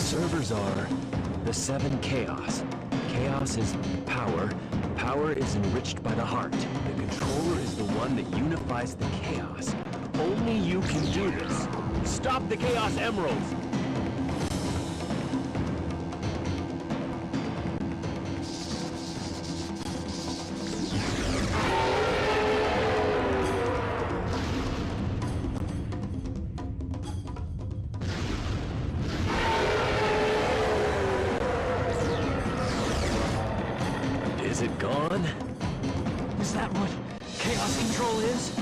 servers are the 7 chaos. Chaos is power. Power is enriched by the heart. The controller is the one that unifies the chaos. Only you can do this. Stop the Chaos Emeralds! Is it gone? Is that what Chaos Control is?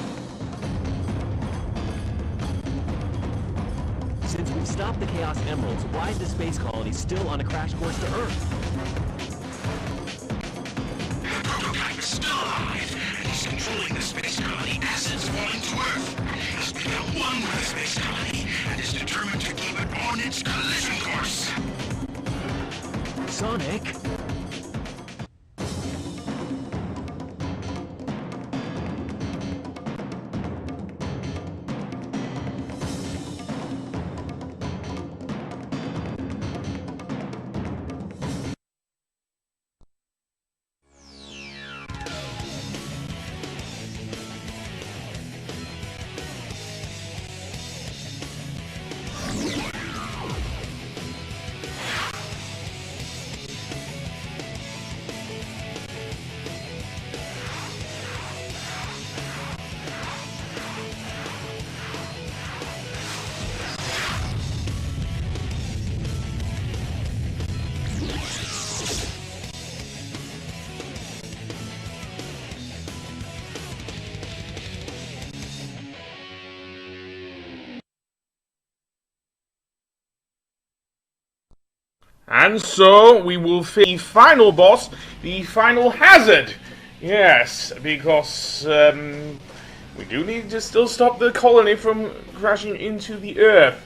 Since we've stopped the Chaos Emeralds, why is the space colony still on a crash course to Earth? The prototype is still alive, and he's controlling the space colony as it's falling to Earth. He's become one with the space colony, and is determined to keep it on its collision course. Sonic? And so we will face the final boss, the final hazard. Yes, because we do need to still stop the colony from crashing into the Earth.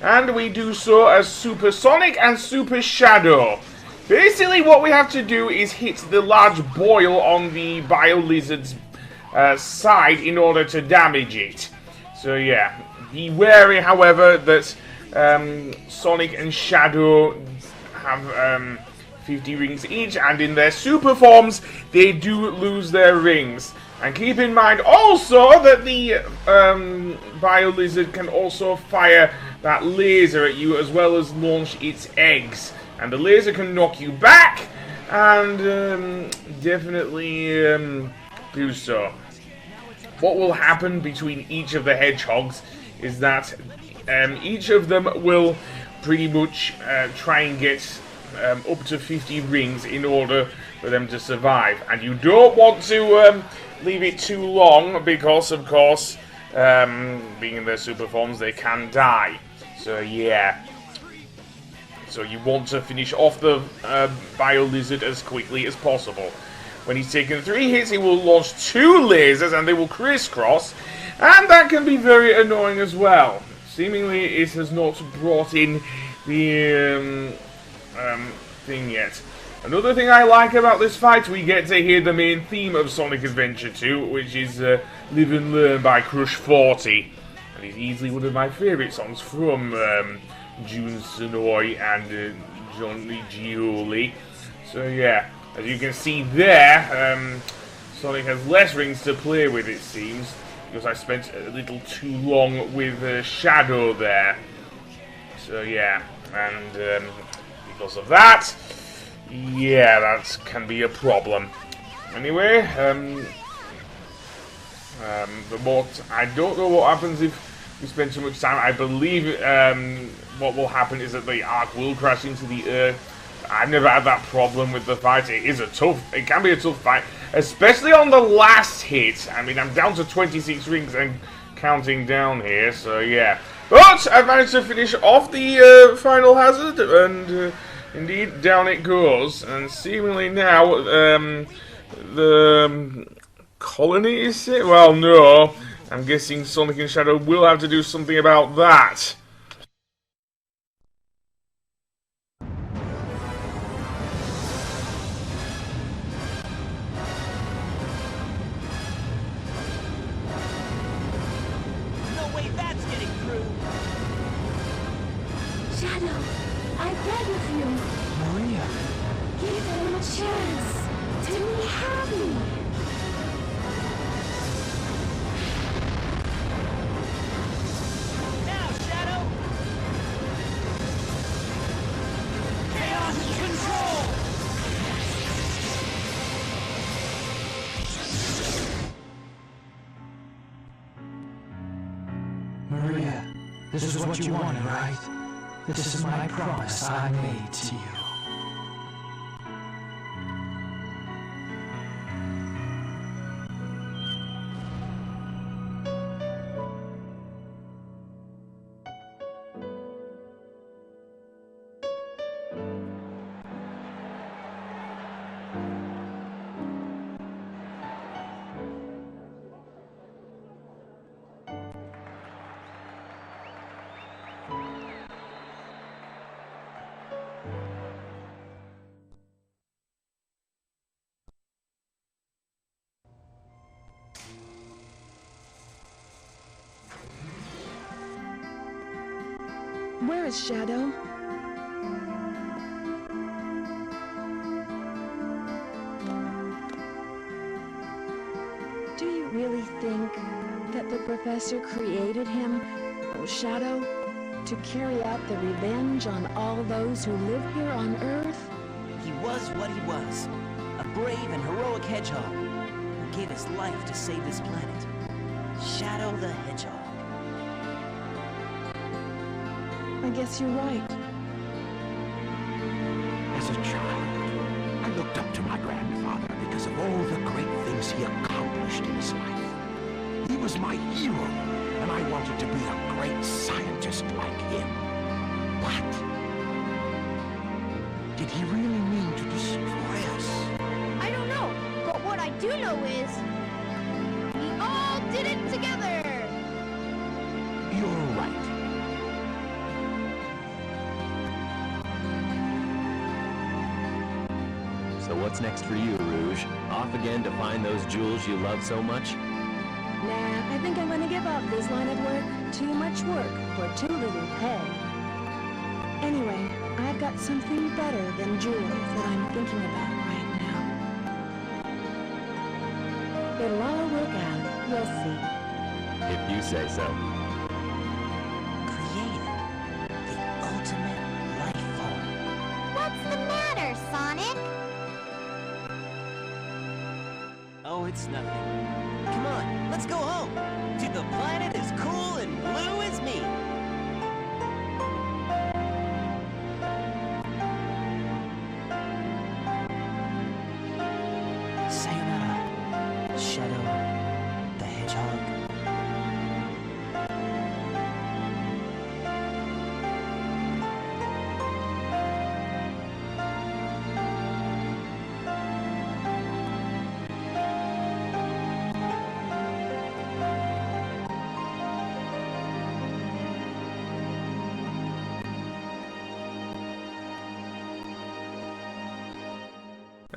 And we do so as Super Sonic and Super Shadow. Basically what we have to do is hit the large boil on the Biolizard's side in order to damage it. So yeah, be wary however that Sonic and Shadow have 50 rings each, and in their super forms they do lose their rings. And keep in mind also that the Biolizard can also fire that laser at you as well as launch its eggs. And the laser can knock you back and definitely do so. What will happen between each of the hedgehogs is that each of them will pretty much try and get up to 50 rings in order for them to survive. And you don't want to leave it too long because, of course, being in their super forms, they can die. So, yeah. So you want to finish off the Biolizard as quickly as possible. When he's taken 3 hits, he will launch 2 lasers and they will crisscross. And that can be very annoying as well. Seemingly, it has not brought in the thing yet. Another thing I like about this fight, we get to hear the main theme of Sonic Adventure 2, which is Live and Learn by Crush 40. And it's easily one of my favourite songs from Jun Sonoy and Johnny Gioli. So yeah, as you can see there, Sonic has less rings to play with, it seems, because I spent a little too long with Shadow there. So yeah, and because of that, yeah, that can be a problem. Anyway, I don't know what happens if we spend too much time. I believe what will happen is that the Ark will crash into the Earth. I've never had that problem with the fight. It can be a tough fight, especially on the last hit. I mean, I'm down to 26 rings and counting down here, so yeah. But I've managed to finish off the final hazard, and indeed, down it goes. And seemingly now, the colony is it? Well, no. I'm guessing Sonic and Shadow will have to do something about that. No way that's getting through! Shadow, I beg of you, Maria. give him a chance to be happy. Now, Shadow! Chaos control! Maria, this is what you wanted, right? This is my promise I made to you. Where is Shadow? Do you really think that the professor created him, Shadow, to carry out the revenge on all those who live here on Earth? He was what he was. A brave and heroic hedgehog who gave his life to save this planet. Shadow the Hedgehog. I guess you're right. As a child, I looked up to my grandfather because of all the great things he accomplished in his life. He was my hero, and I wanted to be a great scientist like him. But did he really mean to destroy us? I don't know, but what I do know is we all did it together. You're right. So what's next for you, Rouge? Off again to find those jewels you love so much? Nah, I think I'm gonna give up this line of work. Too much work for too little pay. Anyway, I've got something better than jewels that I'm thinking about right now. It'll all work out. You'll see. If you say so. Created the ultimate life form. What's the matter, Sonic? Oh, it's nothing. Come on, let's go home. To the planet as cool and blue as me. Sayonara, Shadow the Hedgehog.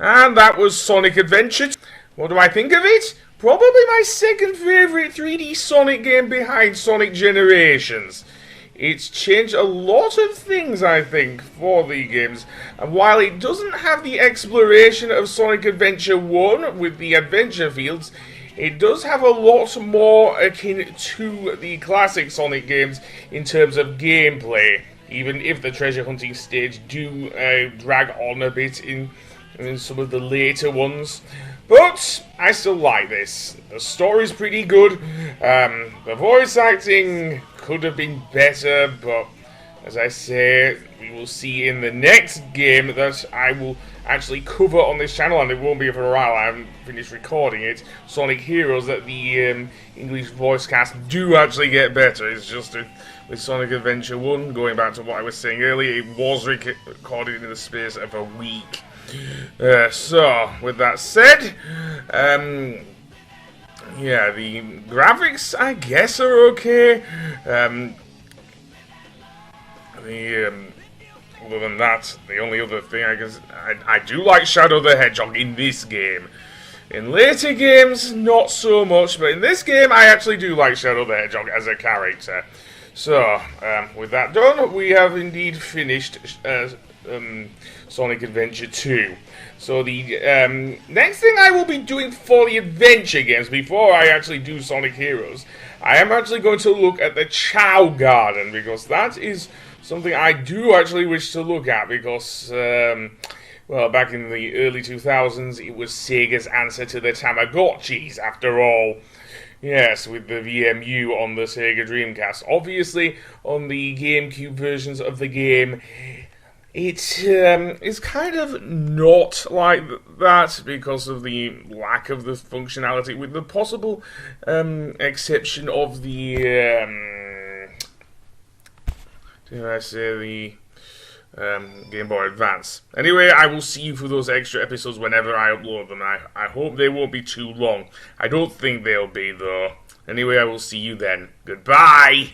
And that was Sonic Adventure. What do I think of it? Probably my second favourite 3D Sonic game behind Sonic Generations. It's changed a lot of things, I think, for the games. And while it doesn't have the exploration of Sonic Adventure 1 with the adventure fields, it does have a lot more akin to the classic Sonic games in terms of gameplay, even if the treasure hunting stage do drag on a bit in some of the later ones. But I still like this. The story's pretty good. The voice acting could have been better, but as I say, we will see in the next game that I will actually cover on this channel, and it won't be for a while. I haven't finished recording it. Sonic Heroes, that the English voice cast do actually get better. It's just with Sonic Adventure 1, going back to what I was saying earlier, it was recorded in the space of a week. So, with that said, yeah, the graphics, I guess, are okay. Other than that, the only other thing I guess, I do like Shadow the Hedgehog in this game. In later games, not so much, but in this game, I actually do like Shadow the Hedgehog as a character. So, with that done, we have indeed finished Sonic Adventure 2. So the next thing I will be doing for the adventure games, before I actually do Sonic Heroes, I am actually going to look at the Chow Garden, because that is something I do actually wish to look at, because, well, back in the early 2000s, it was Sega's answer to the Tamagotchis, after all. Yes, with the VMU on the Sega Dreamcast. Obviously, on the GameCube versions of the game, it is kind of not like that because of the lack of the functionality, with the possible exception of the, did I say the Game Boy Advance. Anyway, I will see you for those extra episodes whenever I upload them. I hope they won't be too long. I don't think they'll be, though. Anyway, I will see you then. Goodbye!